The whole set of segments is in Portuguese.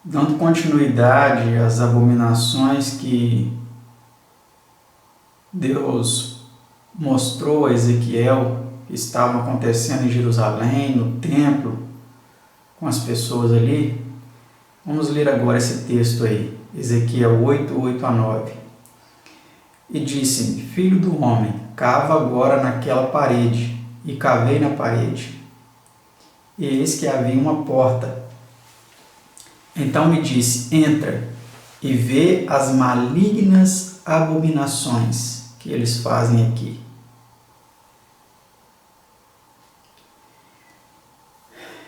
Dando continuidade às abominações que Deus mostrou a Ezequiel que estavam acontecendo em Jerusalém, no templo, com as pessoas ali, vamos ler agora esse texto aí, Ezequiel 8, 8 a 9. E disse-me: Filho do homem, cava agora naquela parede. E cavei na parede, e eis que havia uma porta. Então me disse: Entra e vê as malignas abominações que eles fazem aqui.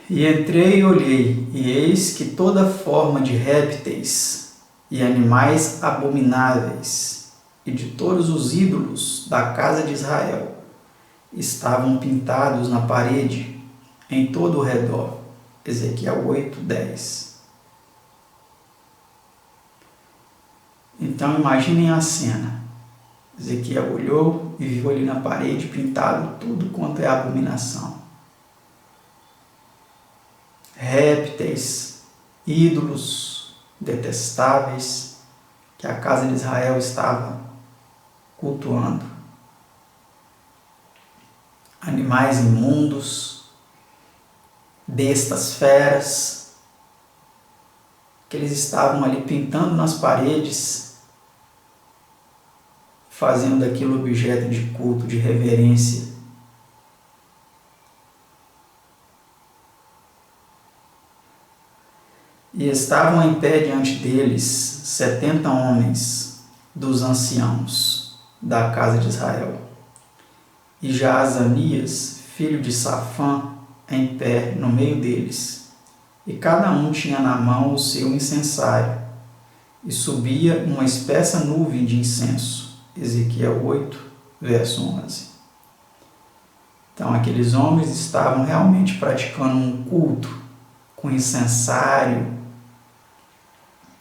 E entrei e olhei, e eis que toda forma de répteis e animais abomináveis e de todos os ídolos da casa de Israel estavam pintados na parede em todo o redor. Ezequiel 8, 10. Então imaginem a cena. Ezequiel olhou e viu ali na parede pintado tudo quanto é abominação. Répteis, ídolos detestáveis que a casa de Israel estava cultuando. Animais imundos, bestas feras, que eles estavam ali pintando nas paredes, fazendo daquilo objeto de culto, de reverência. E estavam em pé diante deles 70 homens dos anciãos da casa de Israel. E já Azanias, filho de Safã, em pé no meio deles. E cada um tinha na mão o seu incensário, e subia uma espessa nuvem de incenso. Ezequiel 8, verso 11. Então aqueles homens estavam realmente praticando um culto com incensário,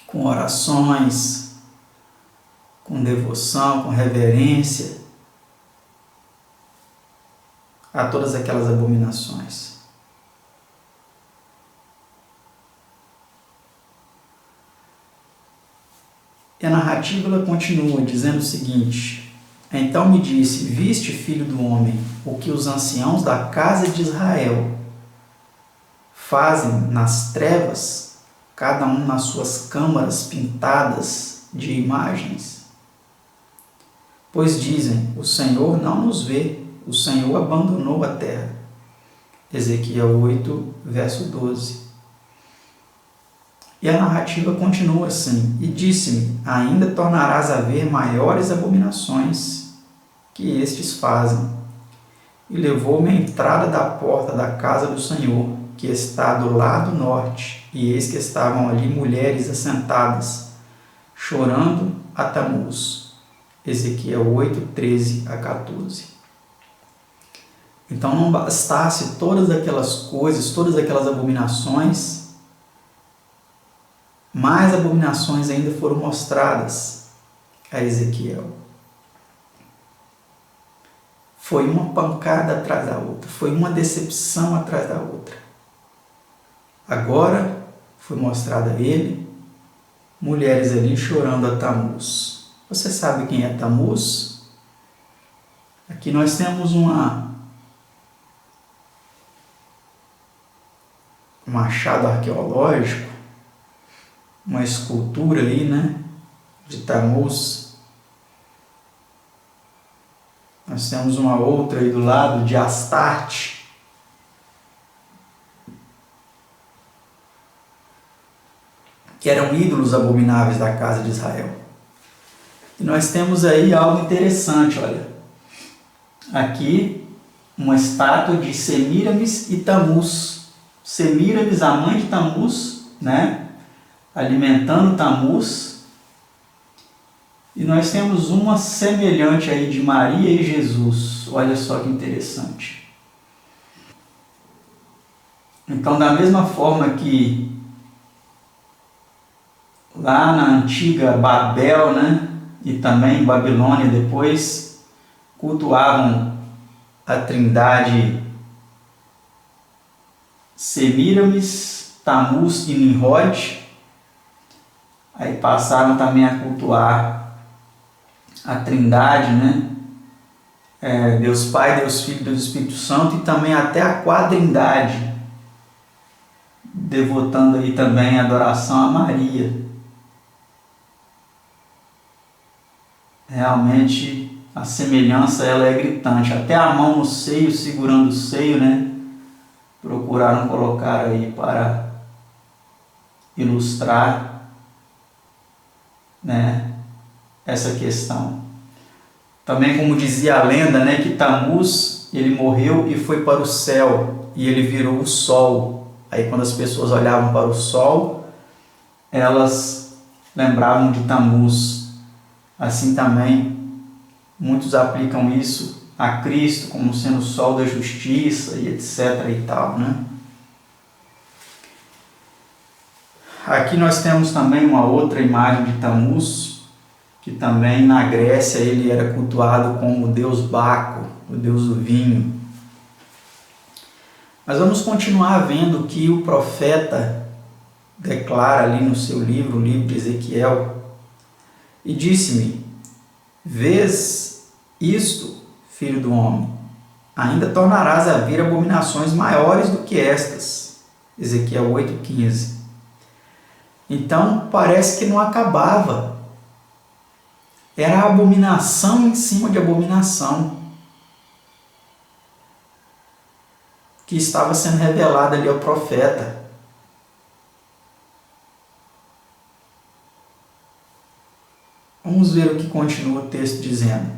com orações, com devoção, com reverência a todas aquelas abominações. E a narrativa ela continua dizendo o seguinte: Então me disse: Viste, filho do homem, o que os anciãos da casa de Israel fazem nas trevas, cada um nas suas câmaras pintadas de imagens? Pois dizem: O Senhor não nos vê, o Senhor abandonou a terra. Ezequiel 8, verso 12. E a narrativa continua assim: E disse-me: Ainda tornarás a ver maiores abominações que estes fazem. E levou-me à entrada da porta da casa do Senhor, que está do lado norte, e eis que estavam ali mulheres assentadas, chorando a Tamuz. Ezequiel 8, 13 a 14. Então não bastasse todas aquelas coisas, todas aquelas abominações, mais abominações ainda foram mostradas a Ezequiel. Foi uma pancada atrás da outra, foi uma decepção atrás da outra. Agora foi mostrada a ele mulheres ali chorando a Tamuz. Você sabe quem é Tamuz? Aqui nós temos um achado arqueológico, uma escultura aí, de Tamuz. Nós temos uma outra aí do lado de Astarte. Que eram ídolos abomináveis da casa de Israel. E nós temos aí algo interessante, olha. Aqui, uma estátua de Semíramis e Tamuz. Semíramis, a mãe de Tamuz, alimentando Tamuz. E nós temos uma semelhante aí de Maria e Jesus. Olha só que interessante. Então, da mesma forma que lá na antiga Babel, e também Babilônia depois, cultuavam a trindade Semíramis, Tamuz e Nimrod, Aí passaram também a cultuar a Trindade, né? Deus Pai, Deus Filho, Deus Espírito Santo, e também até a Quadrindade, devotando aí também a adoração a Maria. Realmente a semelhança ela é gritante, até a mão no seio, segurando o seio, né? Procuraram colocar aí para ilustrar, né, essa questão. Também, como dizia a lenda, né, que Tamuz, ele morreu e foi para o céu, e ele virou o sol. Aí quando as pessoas olhavam para o sol, elas lembravam de Tamuz. Assim também, muitos aplicam isso a Cristo como sendo o sol da justiça e etc e tal, né? Aqui nós temos também uma outra imagem de Tamuz, que também na Grécia ele era cultuado como o deus Baco, o deus do vinho. Mas vamos continuar vendo que o profeta declara ali no seu livro, o livro de Ezequiel, e disse-me: vês isto, filho do homem, ainda tornarás a vir abominações maiores do que estas. Ezequiel 8,15. Então parece que não acabava. Era abominação em cima de abominação que estava sendo revelada ali ao profeta. Vamos ver o que continua o texto dizendo.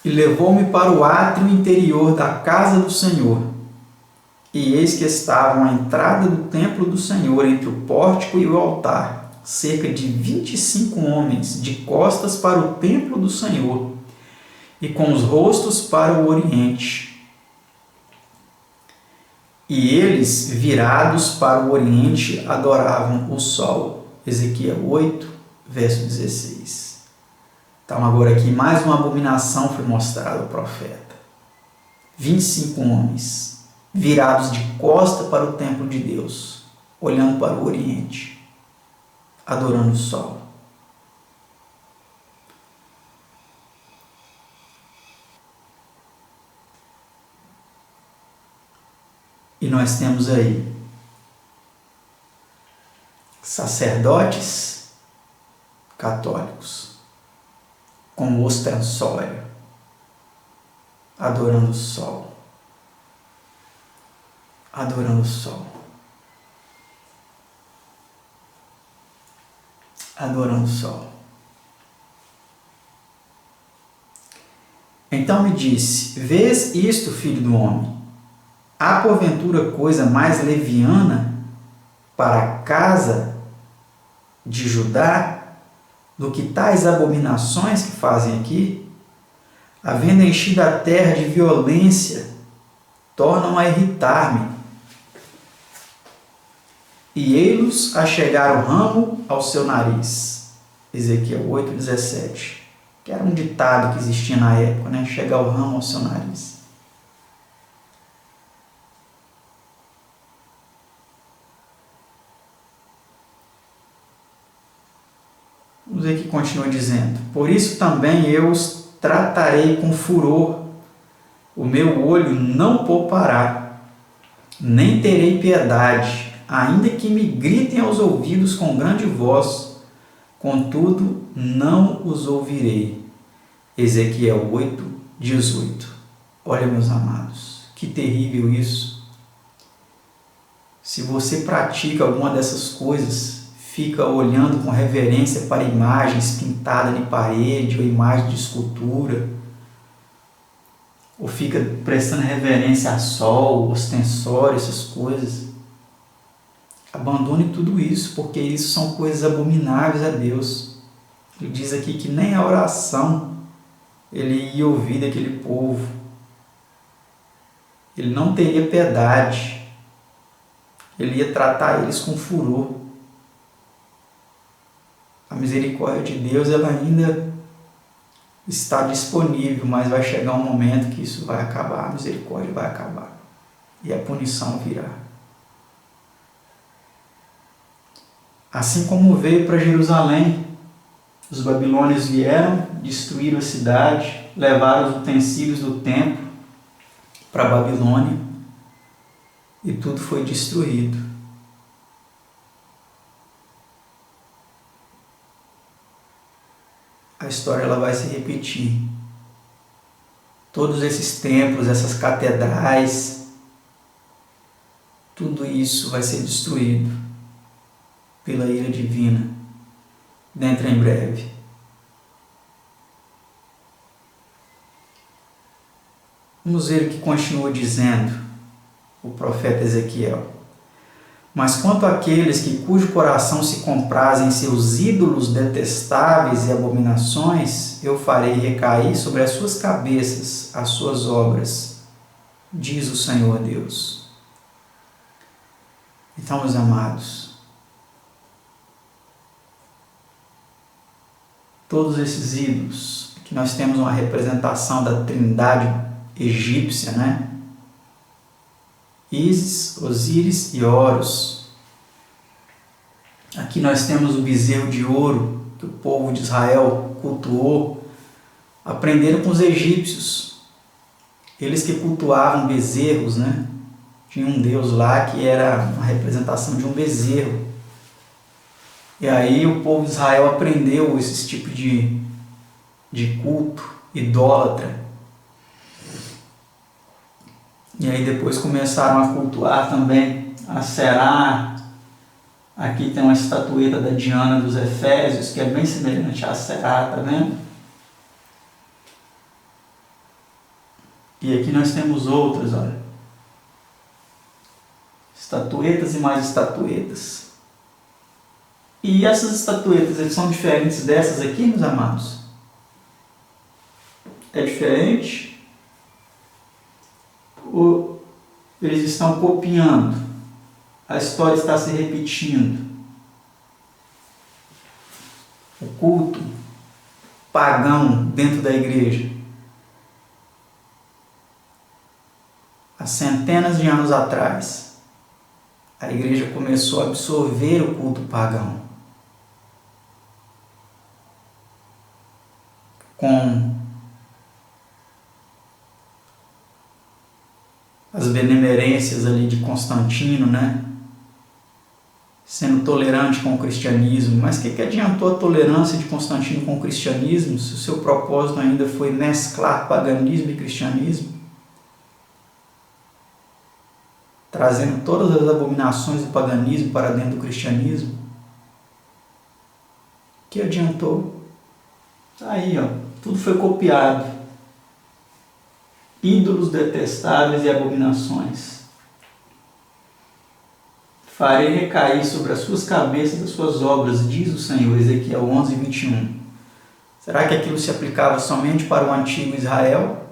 E levou-me para o átrio interior da casa do Senhor, e eis que estavam à entrada do templo do Senhor, entre o pórtico e o altar, cerca de 25 homens, de costas para o templo do Senhor, e com os rostos para o oriente. E eles, virados para o oriente, adoravam o sol. Ezequiel 8, verso 16. Então agora aqui mais uma abominação foi mostrada ao profeta. 25 homens, virados de costa para o templo de Deus, olhando para o oriente, adorando o sol. E nós temos aí sacerdotes católicos com ostensório, adorando o sol, adorando o sol, adorando o sol. Então me disse: vês isto, filho do homem? Há porventura coisa mais leviana para a casa de Judá do que tais abominações que fazem aqui? Havendo enchido a terra de violência, tornam a irritar-me. E ei-los a chegar o ramo ao seu nariz. Ezequiel 8,17. Que era um ditado que existia na época, né? Chegar o ramo ao seu nariz. Vamos ver que continua dizendo: por isso também eu os tratarei com furor, o meu olho não poupará, nem terei piedade, ainda que me gritem aos ouvidos com grande voz, contudo não os ouvirei. Ezequiel 8:18. Olha, meus amados, que terrível isso. Se você pratica alguma dessas coisas, fica olhando com reverência para imagens pintadas em parede ou imagem de escultura, ou fica prestando reverência a sol, ostensório, essas coisas, abandone tudo isso, porque isso são coisas abomináveis a Deus. Ele diz aqui que nem a oração ele ia ouvir daquele povo. Ele não teria piedade. Ele ia tratar eles com furor. A misericórdia de Deus ela ainda está disponível, mas vai chegar um momento que isso vai acabar, a misericórdia vai acabar e a punição virá. Assim como veio para Jerusalém, os babilônios vieram, destruíram a cidade, levaram os utensílios do templo para a Babilônia e tudo foi destruído. A história ela vai se repetir. Todos esses templos, essas catedrais, tudo isso vai ser destruído pela ira divina dentro em breve. Vamos ver o que continua dizendo o profeta Ezequiel. Mas quanto àqueles cujo coração se compraz em seus ídolos detestáveis e abominações, eu farei recair sobre as suas cabeças as suas obras, diz o Senhor Deus. Então, meus amados, todos esses ídolos, que nós temos uma representação da trindade egípcia, né? Ísis, Osíris e Horus. Aqui nós temos o bezerro de ouro que o povo de Israel cultuou. Aprenderam com os egípcios. Eles que cultuavam bezerros, né? Tinha um deus lá que era uma representação de um bezerro. E aí o povo de Israel aprendeu esse tipo de culto idólatra. E aí depois começaram a cultuar também a Será. Aqui tem uma estatueta da Diana dos Efésios, que é bem semelhante à Será, tá vendo? E aqui nós temos outras, olha. Estatuetas e mais estatuetas. E essas estatuetas, eles são diferentes dessas aqui, meus amados? É diferente? Ou eles estão copiando? A história está se repetindo? O culto pagão dentro da igreja. Há centenas de anos atrás, a igreja começou a absorver o culto pagão. Com as benemerências ali de Constantino, né? Sendo tolerante com o cristianismo. Mas o que adiantou a tolerância de Constantino com o cristianismo se o seu propósito ainda foi mesclar paganismo e cristianismo? Trazendo todas as abominações do paganismo para dentro do cristianismo? O que adiantou? Tá aí, ó, tudo foi copiado. Ídolos detestáveis e abominações. Farei recair sobre as suas cabeças as suas obras, diz o Senhor, Ezequiel 11, 21. Será que aquilo se aplicava somente para o antigo Israel?